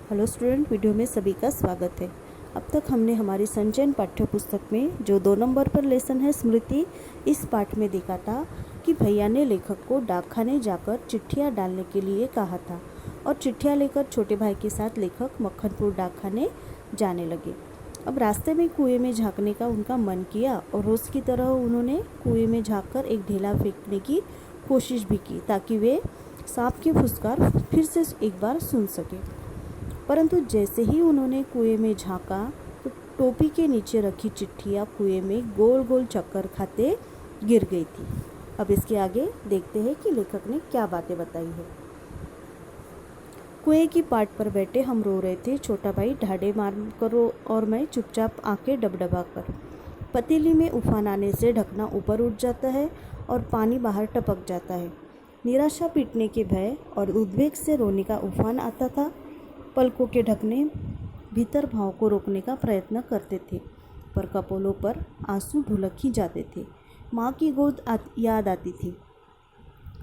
Hello student, video में सभी का स्वागत है। अब तक हमने हमारी संचयन पाठ्य पुस्तक में जो 2 नंबर पर लेसन है स्मृति, इस पाठ में देखा था कि भैया ने लेखक को डाकखाने जाकर चिट्ठियाँ डालने के लिए कहा था और चिट्ठियाँ लेकर छोटे भाई के साथ लेखक मक्खनपुर डाकखाने जाने लगे। अब रास्ते में कुएं में झांकने का उनका मन किया और रोज़ की तरह उन्होंने कुएं में झाँक एक ढेला फेंकने की कोशिश भी की ताकि वे सांप की फुसकार फिर से एक बार सुन सके। परंतु जैसे ही उन्होंने कुएं में झांका तो टोपी के नीचे रखी चिट्ठियाँ कुएं में गोल गोल चक्कर खाते गिर गई थी। अब इसके आगे देखते हैं कि लेखक ने क्या बातें बताई है। कुएं की पाट पर बैठे हम रो रहे थे, छोटा भाई ढाडे मार कर और मैं चुपचाप आंखें डबडबा कर। पतीली में उफान आने से ढकना ऊपर उठ जाता है और पानी बाहर टपक जाता है। निराशा पीटने के भय और उद्वेग से रोने का उफान आता था। पलकों के ढकने भीतर भाव को रोकने का प्रयत्न करते थे, पर कपोलों पर आंसू ढुलक ही जाते थे। माँ की गोद याद आती थी।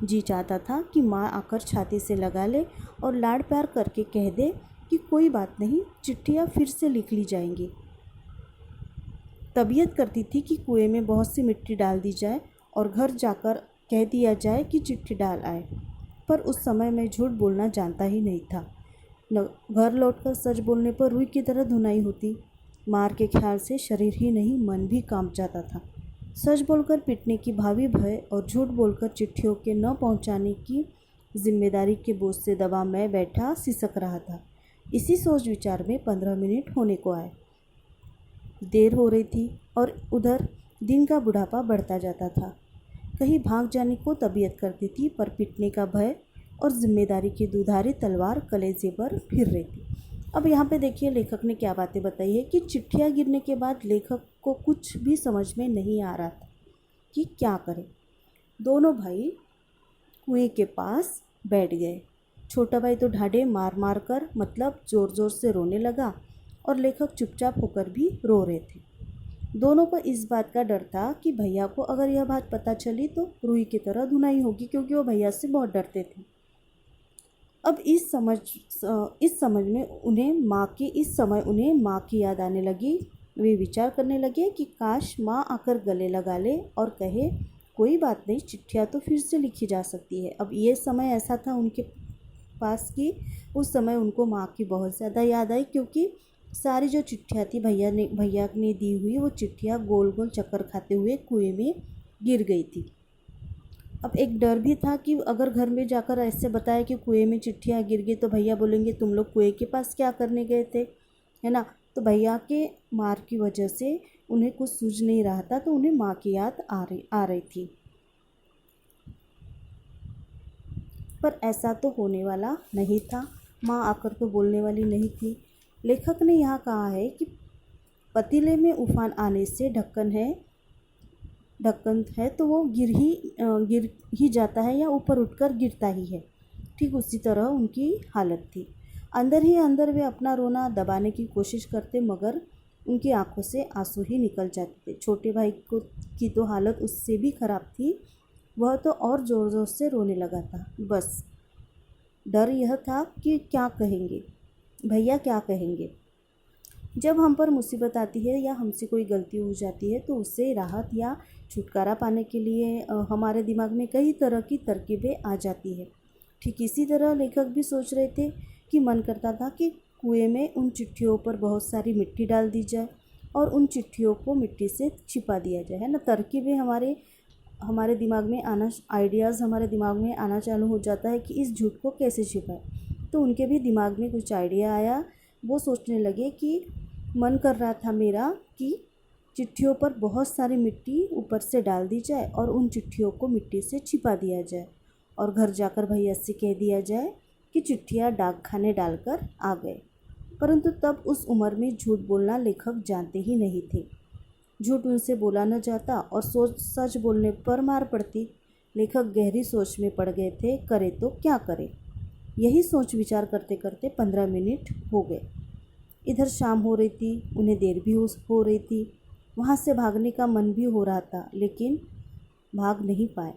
जी चाहता था कि माँ आकर छाती से लगा ले और लाड़ प्यार करके कह दे कि कोई बात नहीं, चिट्ठियाँ फिर से लिख ली जाएंगी। तबीयत करती थी कि कुएं में बहुत सी मिट्टी डाल दी जाए और घर जाकर कह दिया जाए कि चिट्ठी डाल आए, पर उस समय मैं झूठ बोलना जानता ही नहीं था। घर लौटकर सच बोलने पर रुई की तरह धुनाई होती। मार के ख्याल से शरीर ही नहीं मन भी कांप जाता था। सच बोलकर पिटने की भावी भय और झूठ बोलकर चिट्ठियों के न पहुंचाने की जिम्मेदारी के बोझ से दबा मैं बैठा सिसक रहा था। इसी सोच विचार में 15 मिनट होने को आए। देर हो रही थी और उधर दिन का बुढ़ापा बढ़ता जाता था। कहीं भाग जाने को तबीयत करती थी, पर पिटने का भय और जिम्मेदारी की दुधारी तलवार कलेजे पर फिर रही थी। अब यहाँ पे देखिए लेखक ने क्या बातें बताई है कि चिट्ठियाँ गिरने के बाद लेखक को कुछ भी समझ में नहीं आ रहा था कि क्या करें। दोनों भाई कुएं के पास बैठ गए। छोटा भाई तो ढाडे मार मार कर मतलब ज़ोर ज़ोर से रोने लगा और लेखक चुपचाप होकर भी रो रहे थे। दोनों को इस बात का डर था कि भैया को अगर यह बात पता चली तो रुई की तरह धुनाई होगी, क्योंकि वो भैया से बहुत डरते थे। अब इस समय उन्हें माँ की याद आने लगी। वे विचार करने लगे कि काश माँ आकर गले लगा ले और कहे कोई बात नहीं, चिट्ठियाँ तो फिर से लिखी जा सकती है। अब ये समय ऐसा था उनके पास कि उस समय उनको माँ की बहुत ज़्यादा याद आई, क्योंकि सारी जो चिट्ठियाँ थी भैया ने दी हुई, वो चिट्ठियाँ गोल गोल चक्कर खाते हुए कुएं में गिर गई थी। अब एक डर भी था कि अगर घर में जाकर ऐसे बताया कि कुएं में चिट्ठियाँ गिर गई तो भैया बोलेंगे तुम लोग कुएं के पास क्या करने गए थे, है ना। तो भैया के मार की वजह से उन्हें कुछ सूझ नहीं रहा था, तो उन्हें माँ की याद आ रही थी। पर ऐसा तो होने वाला नहीं था। माँ आकर तो बोलने वाली नहीं थी। लेखक ने यहाँ कहा है कि पतीले में उफान आने से ढक्कन है तो वो गिर ही जाता है या ऊपर उठकर गिरता ही है। ठीक उसी तरह उनकी हालत थी। अंदर ही अंदर वे अपना रोना दबाने की कोशिश करते, मगर उनकी आंखों से आंसू ही निकल जाते थे। छोटे भाई की तो हालत उससे भी ख़राब थी। वह तो और ज़ोर ज़ोर से रोने लगा था। बस डर यह था कि क्या कहेंगे भैया, क्या कहेंगे। जब हम पर मुसीबत आती है या हमसे कोई गलती हो जाती है तो उससे राहत या छुटकारा पाने के लिए हमारे दिमाग में कई तरह की तरकीबें आ जाती है। ठीक इसी तरह लेखक भी सोच रहे थे कि मन करता था कि कुएं में उन चिट्ठियों पर बहुत सारी मिट्टी डाल दी जाए और उन चिट्ठियों को मिट्टी से छिपा दिया जाए, है ना। तरकीबें हमारे दिमाग में आना, आइडियाज़ हमारे दिमाग में आना चालू हो जाता है कि इस झूठ को कैसे छिपाए। तो उनके भी दिमाग में कुछ आइडिया आया। वो सोचने लगे कि मन कर रहा था मेरा कि चिट्ठियों पर बहुत सारी मिट्टी ऊपर से डाल दी जाए और उन चिट्ठियों को मिट्टी से छिपा दिया जाए और घर जाकर भैया से कह दिया जाए कि चिट्ठियाँ डाकखाने डालकर आ गए। परंतु तब उस उम्र में झूठ बोलना लेखक जानते ही नहीं थे। झूठ उनसे बोला न जाता और सच बोलने पर मार पड़ती। लेखक गहरी सोच में पड़ गए थे, करे तो क्या करे। यही सोच विचार करते करते 15 मिनट हो गए। इधर शाम हो रही थी, उन्हें देर भी हो रही थी। वहाँ से भागने का मन भी हो रहा था, लेकिन भाग नहीं पाए।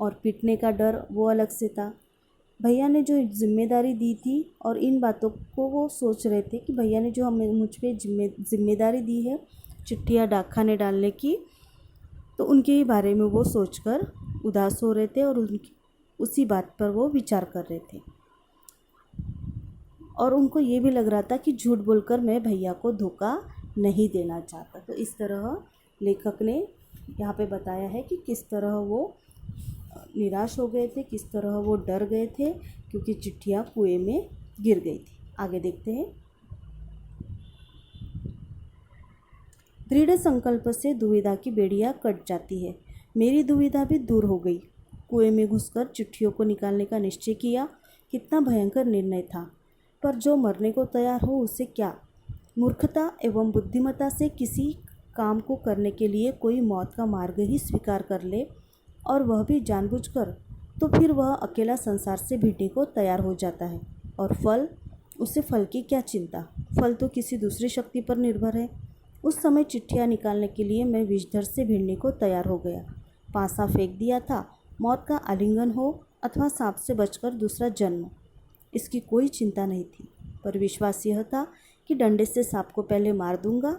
और पिटने का डर वो अलग से था। भैया ने जो जिम्मेदारी दी थी और इन बातों को वो सोच रहे थे कि भैया ने जो हमें मुझ पे जिम्मेदारी दी है चिट्ठियाँ डाकखाने डालने की, तो उनके ही बारे में वो सोचकर उदास हो रहे थे और उनकी उसी बात पर वो विचार कर रहे थे। और उनको ये भी लग रहा था कि झूठ बोलकर मैं भैया को धोखा नहीं देना चाहता। तो इस तरह लेखक ने यहाँ पे बताया है कि किस तरह वो निराश हो गए थे, किस तरह वो डर गए थे क्योंकि चिट्ठियाँ कुएं में गिर गई थी। आगे देखते हैं। दृढ़ संकल्प से दुविधा की बेड़ियाँ कट जाती है। मेरी दुविधा भी दूर हो गई। कुएं में घुसकर चिट्ठियों को निकालने का निश्चय किया। कितना भयंकर निर्णय था, पर जो मरने को तैयार हो उसे क्या। मूर्खता एवं बुद्धिमत्ता से किसी काम को करने के लिए कोई मौत का मार्ग ही स्वीकार कर ले, और वह भी जानबूझकर, तो फिर वह अकेला संसार से भिड़ने को तैयार हो जाता है। और फल, उसे फल की क्या चिंता, फल तो किसी दूसरी शक्ति पर निर्भर है। उस समय चिट्ठियाँ निकालने के लिए मैं विषधर से भिड़ने को तैयार हो गया। पासा फेंक दिया था, मौत का आलिंगन हो अथवा सांप से बचकर दूसरा जन्म, इसकी कोई चिंता नहीं थी। पर विश्वास यह था कि डंडे से सांप को पहले मार दूंगा,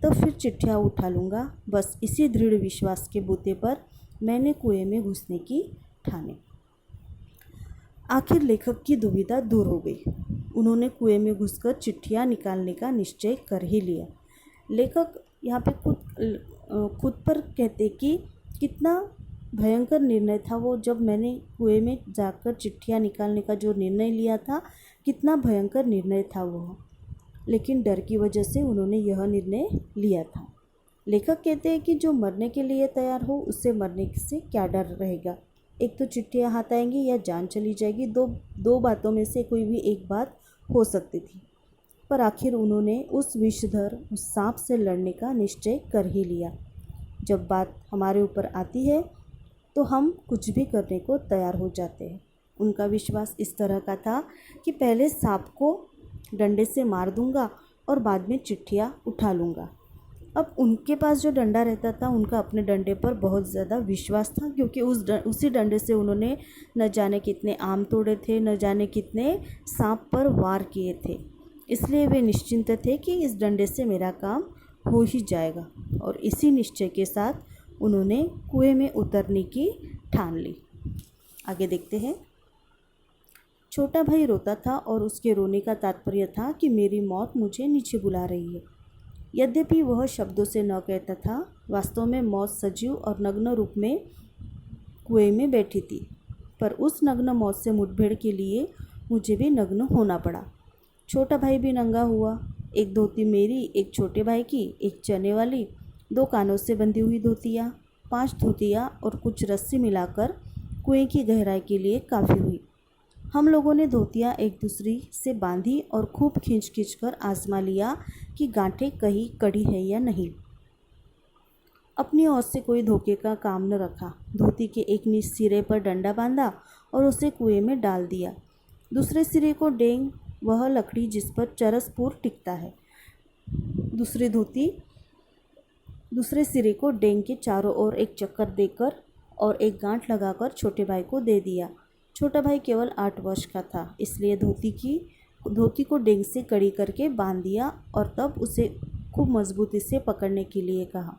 तब फिर चिट्ठियाँ उठा लूँगा। बस इसी दृढ़ विश्वास के बूते पर मैंने कुएं में घुसने की ठानी। आखिर लेखक की दुविधा दूर हो गई। उन्होंने कुएं में घुसकर चिट्ठियाँ निकालने का निश्चय कर ही लिया। लेखक यहाँ पे खुद पर कहते कि कितना भयंकर निर्णय था वो, जब मैंने कुएं में जाकर चिट्ठियाँ निकालने का जो निर्णय लिया था, कितना भयंकर निर्णय था वो, लेकिन डर की वजह से उन्होंने यह निर्णय लिया था। लेखक कहते हैं कि जो मरने के लिए तैयार हो उससे मरने से क्या डर रहेगा। एक तो चिट्ठियाँ हाथ आएंगी या जान चली जाएगी, दो बातों में से कोई भी एक बात हो सकती थी। पर आखिर उन्होंने उस विषधर, उस सांप से लड़ने का निश्चय कर ही लिया। जब बात हमारे ऊपर आती है तो हम कुछ भी करने को तैयार हो जाते हैं। उनका विश्वास इस तरह का था कि पहले सांप को डंडे से मार दूंगा और बाद में चिट्ठियाँ उठा लूँगा। अब उनके पास जो डंडा रहता था, उनका अपने डंडे पर बहुत ज़्यादा विश्वास था, क्योंकि उसी डंडे से उन्होंने न जाने कितने आम तोड़े थे, न जाने कितने सांप पर वार किए थे। इसलिए वे निश्चिंत थे कि इस डंडे से मेरा काम हो ही जाएगा। और इसी निश्चय के साथ उन्होंने कुएं में उतरने की ठान ली। आगे देखते हैं। छोटा भाई रोता था और उसके रोने का तात्पर्य था कि मेरी मौत मुझे नीचे बुला रही है। यद्यपि वह शब्दों से न कहता था, वास्तव में मौत सजीव और नग्न रूप में कुएं में बैठी थी। पर उस नग्न मौत से मुठभेड़ के लिए मुझे भी नग्न होना पड़ा। छोटा भाई भी नंगा हुआ। एक धोती मेरी, एक छोटे भाई की, एक चने वाली, 2 कानों से बंधी हुई धोतियाँ, 5 धोतियाँ और कुछ रस्सी मिलाकर कुएं की गहराई के लिए काफ़ी हुई। हम लोगों ने धोतियाँ एक दूसरी से बांधी और खूब खींच कर आजमा लिया कि गांठें कहीं कड़ी है या नहीं। अपनी ओर से कोई धोखे का काम न रखा। धोती के एक सिरे पर डंडा बांधा और उसे कुएं में डाल दिया। दूसरे सिरे को डेंग, वह लकड़ी जिस पर चरसपुर टिकता है। दूसरे सिरे को डेंग के चारों ओर एक चक्कर देकर और एक गांठ लगाकर छोटे भाई को दे दिया। छोटा भाई केवल 8 वर्ष का था, इसलिए धोती को डेंग से कड़ी करके बांध दिया और तब उसे खूब मजबूती से पकड़ने के लिए कहा।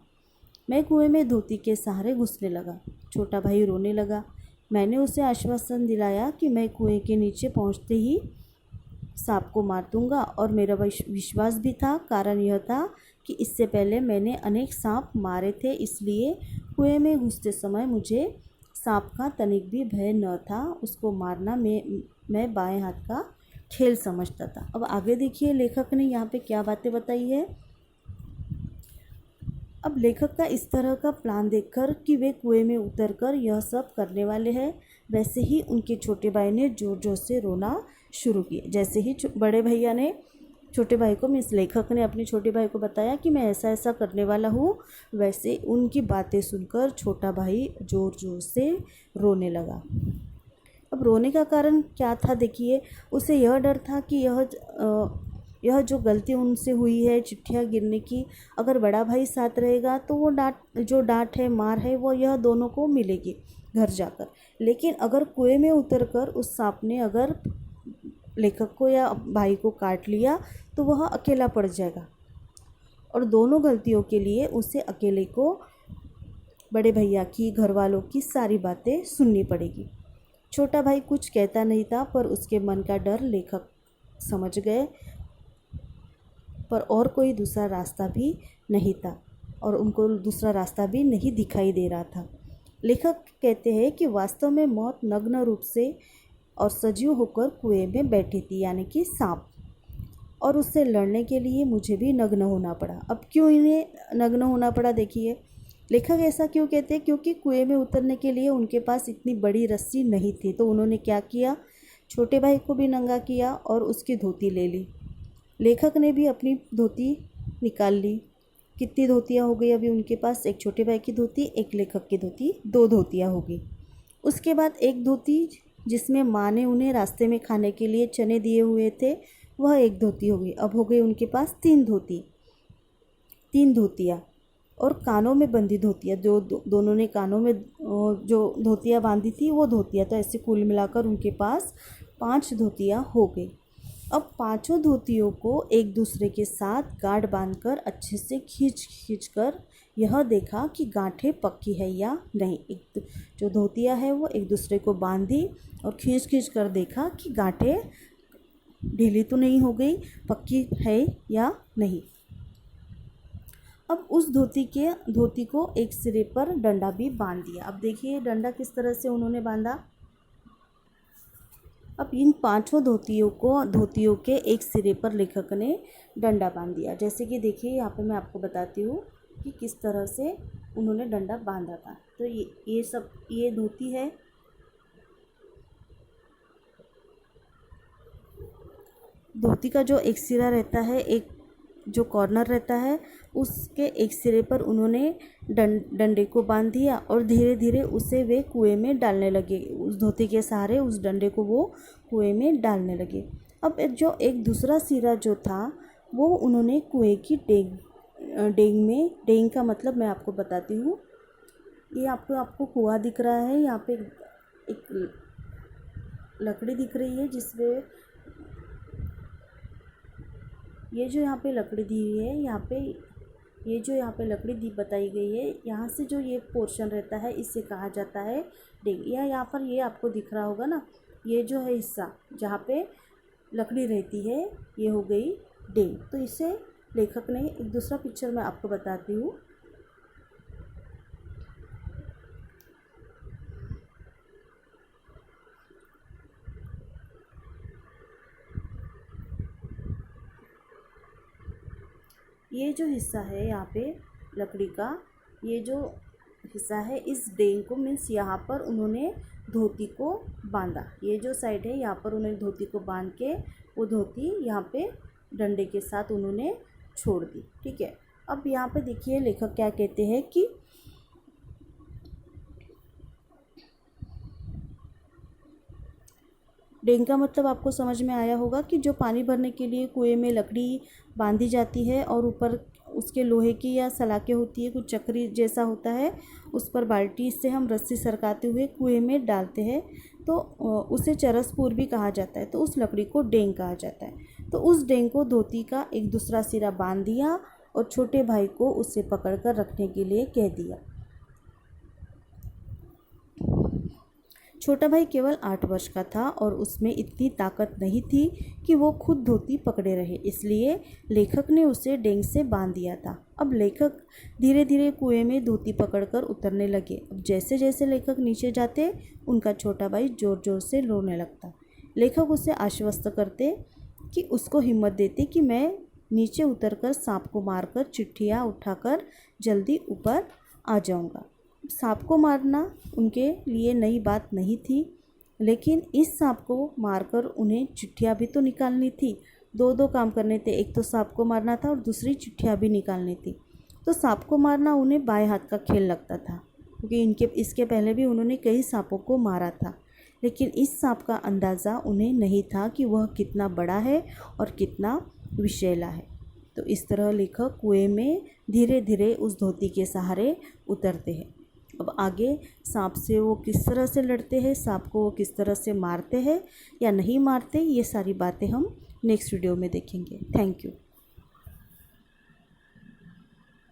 मैं कुएं में धोती के सहारे घुसने लगा। छोटा भाई रोने लगा। मैंने उसे आश्वासन दिलाया कि मैं कुएं के नीचे पहुंचते ही सांप को मार दूंगा, और मेरा विश्वास भी था। कारण यह था कि इससे पहले मैंने अनेक सांप मारे थे, इसलिए कुएं में घुसते समय मुझे सांप का तनिक भी भय न था। उसको मारना मैं बाएं हाथ का खेल समझता था। अब आगे देखिए लेखक ने यहाँ पे क्या बातें बताई है। अब लेखक का इस तरह का प्लान देखकर कि वे कुएं में उतरकर यह सब करने वाले हैं, वैसे ही उनके छोटे भाई ने जोर जोर से रोना शुरू किया। जैसे ही बड़े भैया ने छोटे भाई को, मीन्स लेखक ने अपने छोटे भाई को बताया कि मैं ऐसा ऐसा करने वाला हूँ, वैसे उनकी बातें सुनकर छोटा भाई ज़ोर ज़ोर से रोने लगा। अब रोने का कारण क्या था देखिए। उसे यह डर था कि यह जो गलती उनसे हुई है चिट्ठियाँ गिरने की, अगर बड़ा भाई साथ रहेगा तो वो डांट है, मार है, वो यह दोनों को मिलेगी। घर जाकर। लेकिन अगर कुएं में उतरकर उस सांप ने अगर लेखक को या भाई को काट लिया तो वह अकेला पड़ जाएगा और दोनों गलतियों के लिए उसे अकेले को बड़े भैया की, घर वालों की सारी बातें सुननी पड़ेगी। छोटा भाई कुछ कहता नहीं था, पर उसके मन का डर लेखक समझ गए। पर और कोई दूसरा रास्ता भी नहीं था और उनको दूसरा रास्ता भी नहीं दिखाई दे रहा था। लेखक कहते हैं कि वास्तव में मौत नग्न रूप से और सजीव होकर कुएं में बैठी थी, यानी कि सांप, और उससे लड़ने के लिए मुझे भी नग्न होना पड़ा। अब क्यों इन्हें नग्न होना पड़ा, देखिए लेखक ऐसा क्यों कहते हैं, क्योंकि कुएं में उतरने के लिए उनके पास इतनी बड़ी रस्सी नहीं थी। तो उन्होंने क्या किया, छोटे भाई को भी नंगा किया और उसकी धोती ले ली। लेखक ने भी अपनी धोती निकाल ली। कितनी धोतियाँ हो गई अभी उनके पास, एक छोटे भाई की धोती, एक लेखक की धोती, 2 धोतियाँ हो गई। उसके बाद एक धोती जिसमें माँ ने उन्हें रास्ते में खाने के लिए चने दिए हुए थे, वह एक धोती हो गई। अब हो गई उनके पास 3 धोतियाँ और कानों में बंधी धोतियाँ, जो दोनों ने कानों में जो धोतियाँ बांधी थी वो धोतियाँ। तो ऐसे कुल मिलाकर उनके पास 5 धोतियाँ हो गई। अब 5 धोतियों को एक दूसरे के साथ गांठ बांधकर अच्छे से खींच कर यह देखा कि गांठें पक्की है या नहीं। एक जो धोतियाँ है वो एक दूसरे को बांधी और खींच कर देखा कि गांठें ढीली तो नहीं हो गई, पक्की है या नहीं। अब उस धोती को एक सिरे पर डंडा भी बांध दिया। अब देखिए डंडा किस तरह से उन्होंने बांधा। अब इन 5 धोतियों के एक सिरे पर लेखक ने डंडा बांध दिया। जैसे कि देखिए यहाँ पे मैं आपको बताती हूँ कि किस तरह से उन्होंने डंडा बांधा था। तो ये धोती है, धोती का जो एक सिरा रहता है, एक जो कॉर्नर रहता है, उसके एक सिरे पर उन्होंने डंडे को बांध दिया और धीरे धीरे उसे वे कुएं में डालने लगे। उस धोती के सहारे उस डंडे को वो कुएं में डालने लगे। अब जो एक दूसरा सिरा जो था वो उन्होंने कुएं की डेंग का मतलब मैं आपको बताती हूँ। ये आपको कुआं दिख रहा है, यहाँ पे एक लकड़ी दिख रही है जिसमें ये जो यहाँ पे लकड़ी दी हुई है, ये जो यहाँ पे लकड़ी बताई गई है, यहाँ से जो ये पोर्शन रहता है इसे कहा जाता है डेंग। या यहाँ पर ये आपको दिख रहा होगा ना, ये जो है हिस्सा जहाँ पे लकड़ी रहती है, ये हो गई डेंग। तो इसे लेखक ने एक दूसरा पिक्चर में आपको बताती हूँ। ये जो हिस्सा है यहाँ पे लकड़ी का, ये जो हिस्सा है इस डेंग को, मीन्स यहाँ पर उन्होंने धोती को बांधा। ये जो साइड है यहाँ पर उन्होंने धोती को बांध के वो धोती यहाँ पे डंडे के साथ उन्होंने छोड़ दी। ठीक है, अब यहाँ पे देखिए लेखक क्या कहते हैं कि डेंग का मतलब आपको समझ में आया होगा कि जो पानी भरने के लिए कुएं में लकड़ी बांधी जाती है और ऊपर उसके लोहे की या सलाखें होती है, कुछ चक्री जैसा होता है, उस पर बाल्टी से हम रस्सी सरकाते हुए कुएं में डालते हैं, तो उसे चरसपुर भी कहा जाता है। तो उस लकड़ी को डेंग कहा जाता है। तो उस डेंग को धोती का एक दूसरा सिरा बांध दिया और छोटे भाई को उसे पकड़कर रखने के लिए कह दिया। छोटा भाई केवल 8 वर्ष का था और उसमें इतनी ताकत नहीं थी कि वो खुद धोती पकड़े रहे, इसलिए लेखक ने उसे डेंग से बांध दिया था। अब लेखक धीरे धीरे कुएं में धोती पकड़कर उतरने लगे। अब जैसे जैसे लेखक नीचे जाते, उनका छोटा भाई ज़ोर ज़ोर से रोने लगता। लेखक उसे आश्वस्त करते कि उसको हिम्मत देते कि मैं नीचे उतरकर सांप को मारकर चिट्ठियाँ उठाकर जल्दी ऊपर आ जाऊँगा। सांप को मारना उनके लिए नई बात नहीं थी, लेकिन इस सांप को मारकर उन्हें चिट्ठियाँ भी तो निकालनी थी। 2 काम करने थे, एक तो सांप को मारना था और दूसरी चिट्ठियाँ भी निकालनी थी। तो सांप को मारना उन्हें बाएं हाथ का खेल लगता था, क्योंकि इसके पहले भी उन्होंने कई सांपों को मारा था, लेकिन इस सांप का अंदाज़ा उन्हें नहीं था कि वह कितना बड़ा है और कितना विषैला है। तो इस तरह लेखक कुएं में धीरे धीरे उस धोती के सहारे उतरते हैं। अब आगे सांप से वो किस तरह से लड़ते हैं, सांप को वो किस तरह से मारते हैं या नहीं मारते, ये सारी बातें हम नेक्स्ट वीडियो में देखेंगे। Thank you.